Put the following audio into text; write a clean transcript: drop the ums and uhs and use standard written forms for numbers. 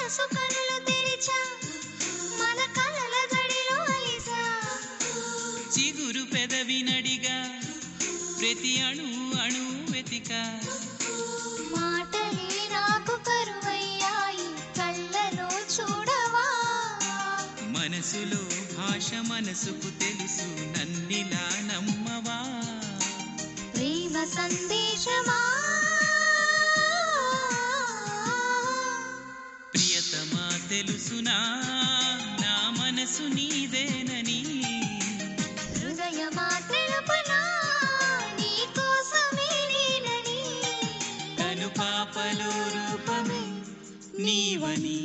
మనసు కనులు తెరిచా మన కలల గడిలో అలిసా చిగురు పెదవినడిగా ప్రతి అణు అణు వెతిక మాటలే నాకు కరువయ్యాయి కళ్ళలో చూడవా మనసులో భాష మనసుకు తెలుసు నన్నిలా నమ్మవా ప్రేమ సందేశమా ప్రియతమా తెలుసునా నా మనసు నీదేనని హృదయమా తెలుపనా నీ కోసమే నేనని కను పాపలో రూపమే నీవని